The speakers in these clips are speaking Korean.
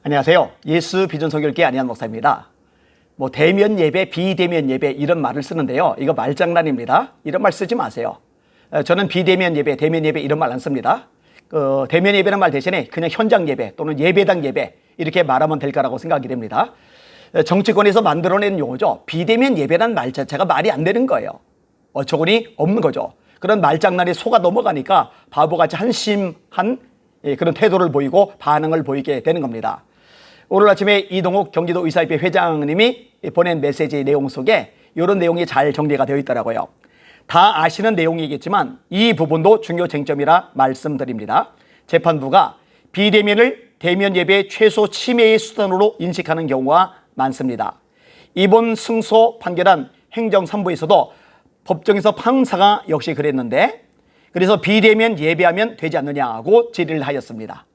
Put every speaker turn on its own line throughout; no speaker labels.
안녕하세요. 예수 비전 선교교회 안희한 목사입니다. 대면 예배, 비대면 예배 이런 말을 쓰는데요. 이거 말장난입니다. 이런 말 쓰지 마세요. 저는 비대면 예배, 대면 예배 이런 말 안 씁니다. 대면 예배라는 말 대신에 그냥 현장 예배 또는 예배당 예배 이렇게 말하면 될 거라고 생각이 됩니다. 정치권에서 만들어낸 용어죠. 비대면 예배라는 말 자체가 말이 안 되는 거예요. 어처구니 없는 거죠. 그런 말장난에 속아 넘어가니까 바보같이 한심한 그런 태도를 보이고 반응을 보이게 되는 겁니다. 오늘 아침에 이동욱 경기도 의사협회 회장님이 보낸 메시지 내용 속에 이런 내용이 잘 정리가 되어 있더라고요. 다 아시는 내용이겠지만 이 부분도 중요 쟁점이라 말씀드립니다. 재판부가 비대면을 대면 예배 최소 침해의 수단으로 인식하는 경우가 많습니다. 이번 승소 판결한 행정 3부에서도 법정에서 판사가 역시 그랬는데, 그래서 비대면 예배하면 되지 않느냐고 질의를 하였습니다.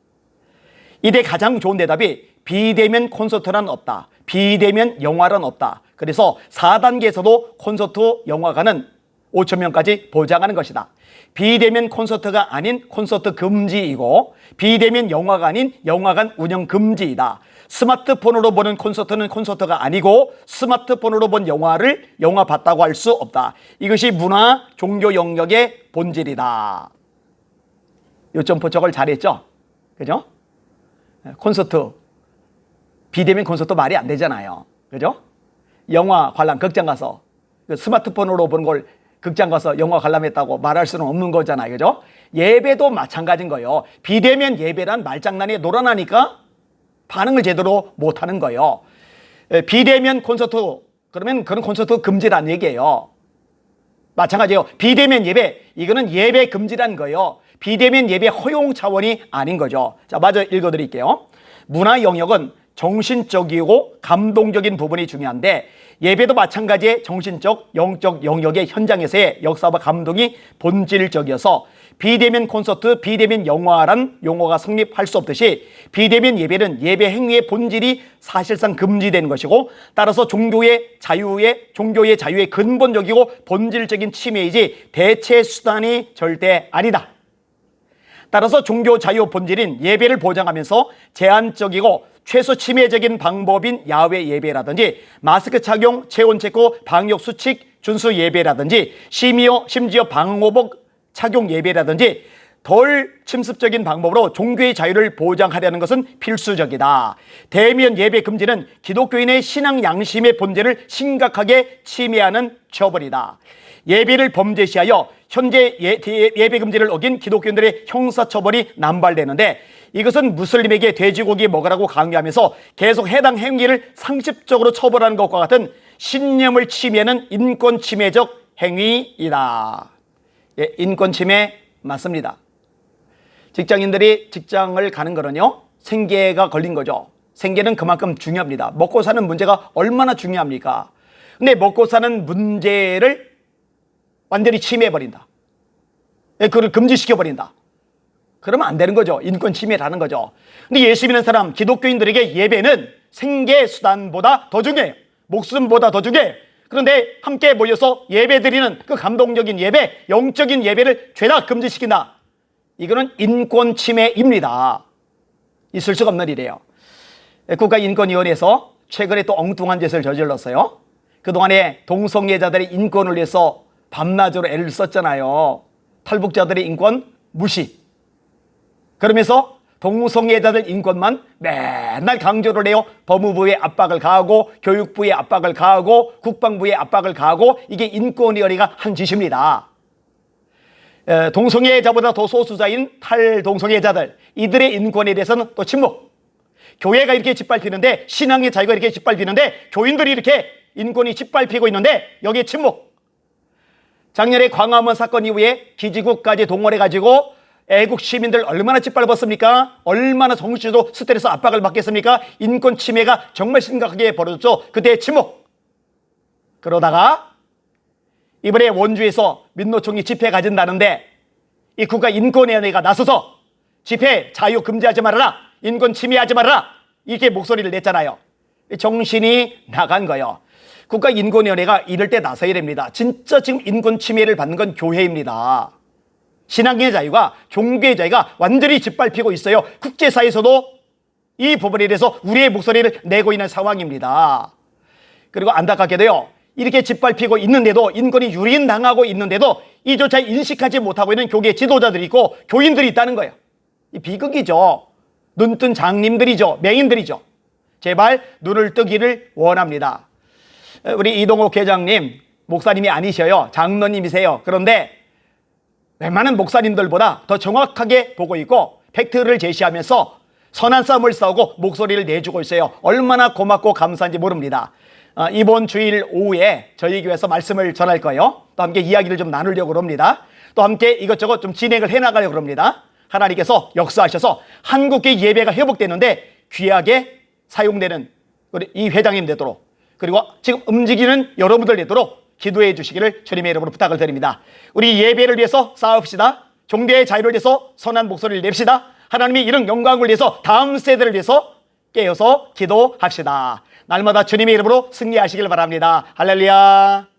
이때 가장 좋은 대답이 비대면 콘서트란 없다. 비대면 영화란 없다. 그래서 4단계에서도 콘서트 영화관은 5,000명까지 보장하는 것이다. 비대면 콘서트가 아닌 콘서트 금지이고 비대면 영화가 아닌 영화관 운영 금지이다. 스마트폰으로 보는 콘서트는 콘서트가 아니고 스마트폰으로 본 영화를 영화 봤다고 할 수 없다. 이것이 문화, 종교 영역의 본질이다. 요점 포착을 잘했죠? 그죠? 콘서트, 비대면 콘서트 말이 안 되잖아요. 그죠? 영화 관람, 극장 가서 스마트폰으로 보는 걸 극장 가서 영화 관람했다고 말할 수는 없는 거잖아요. 그죠? 예배도 마찬가지인 거예요. 비대면 예배란 말장난에 놀아나니까 반응을 제대로 못하는 거예요. 비대면 콘서트, 그러면 그런 콘서트 금지란 얘기예요. 마찬가지예요. 비대면 예배, 이거는 예배 금지란 거예요. 비대면 예배 허용 차원이 아닌 거죠. 자, 마저 읽어드릴게요. 문화 영역은 정신적이고 감동적인 부분이 중요한데 예배도 마찬가지의 정신적, 영적 영역의 현장에서의 역사와 감동이 본질적이어서 비대면 콘서트, 비대면 영화란 용어가 성립할 수 없듯이 비대면 예배는 예배 행위의 본질이 사실상 금지되는 것이고 따라서 종교의 자유의 근본적이고 본질적인 침해이지 대체 수단이 절대 아니다. 따라서 종교 자유 본질인 예배를 보장하면서 제한적이고 최소 침해적인 방법인 야외 예배라든지 마스크 착용, 체온 체크, 방역 수칙 준수 예배라든지 심지어 방호복 착용 예배라든지 덜 침습적인 방법으로 종교의 자유를 보장하려는 것은 필수적이다. 대면 예배 금지는 기독교인의 신앙 양심의 본질을 심각하게 침해하는 처벌이다. 예배를 범죄시하여 현재 예배 금지를 어긴 기독교인들의 형사처벌이 남발되는데 이것은 무슬림에게 돼지고기 먹으라고 강요하면서 계속 해당 행위를 상습적으로 처벌하는 것과 같은 신념을 침해하는 인권 침해적 행위이다. 예, 인권 침해 맞습니다. 직장인들이 직장을 가는 거는요, 생계가 걸린 거죠. 생계는 그만큼 중요합니다. 먹고 사는 문제가 얼마나 중요합니까? 근데 먹고 사는 문제를 완전히 침해해버린다. 그걸 금지시켜버린다. 그러면 안 되는 거죠. 인권 침해라는 거죠. 근데 예수 믿는 사람, 기독교인들에게 예배는 생계수단보다 더 중요해요. 목숨보다 더 중요해요. 그런데 함께 모여서 예배 드리는 그 감동적인 예배, 영적인 예배를 죄다 금지시킨다. 이거는 인권 침해입니다. 있을 수가 없는 일이에요. 국가인권위원회에서 최근에 또 엉뚱한 짓을 저질렀어요. 그동안에 동성애자들의 인권을 위해서 밤낮으로 애를 썼잖아요. 탈북자들의 인권 무시. 그러면서 동성애자들 인권만 맨날 강조를 해요. 법무부의 압박을 가하고 교육부의 압박을 가하고 국방부의 압박을 가하고 이게 인권위원회가 한 짓입니다. 동성애자보다 더 소수자인 탈동성애자들, 이들의 인권에 대해서는 또 침묵. 교회가 이렇게 짓밟히는데, 신앙의 자유가 이렇게 짓밟히는데, 교인들이 이렇게 인권이 짓밟히고 있는데 여기에 침묵. 작년에 광화문 사건 이후에 기지국까지 동원해가지고 애국 시민들 얼마나 짓밟았습니까? 얼마나 정치도 스트레스 압박을 받겠습니까? 인권 침해가 정말 심각하게 벌어졌죠. 그때 침묵. 그러다가 이번에 원주에서 민노총이 집회 가진다는데 이 국가인권위원회가 나서서 집회 자유 금지하지 말아라, 인권 침해하지 말아라, 이렇게 목소리를 냈잖아요. 정신이 나간 거예요. 국가인권위원회가 이럴 때 나서야 됩니다. 진짜 지금 인권 침해를 받는 건 교회입니다. 신앙의 자유가, 종교의 자유가 완전히 짓밟히고 있어요. 국제사회에서도 이 부분에 대해서 우리의 목소리를 내고 있는 상황입니다. 그리고 안타깝게도요, 이렇게 짓밟히고 있는데도, 인권이 유린당하고 있는데도 이조차 인식하지 못하고 있는 교계 지도자들이 있고 교인들이 있다는 거예요. 이 비극이죠. 눈뜬 장님들이죠. 맹인들이죠. 제발 눈을 뜨기를 원합니다. 우리 이동욱 회장님, 목사님이 아니셔요. 장로님이세요. 그런데 웬만한 목사님들보다 더 정확하게 보고 있고 팩트를 제시하면서 선한 싸움을 싸우고 목소리를 내주고 있어요. 얼마나 고맙고 감사한지 모릅니다. 이번 주일 오후에 저희 교회에서 말씀을 전할 거예요. 또 함께 이야기를 좀 나누려고 합니다. 또 함께 이것저것 좀 진행을 해나가려고 합니다. 하나님께서 역사하셔서 한국계 예배가 회복되는데 귀하게 사용되는 우리 이 회장님 되도록, 그리고 지금 움직이는 여러분들 되도록 기도해 주시기를 주님의 이름으로 부탁을 드립니다. 우리 예배를 위해서 싸웁시다. 종교의 자유를 위해서 선한 목소리를 냅시다. 하나님이 이런 영광을 위해서 다음 세대를 위해서 깨어서 기도합시다. 날마다 주님의 이름으로 승리하시길 바랍니다. 할렐루야.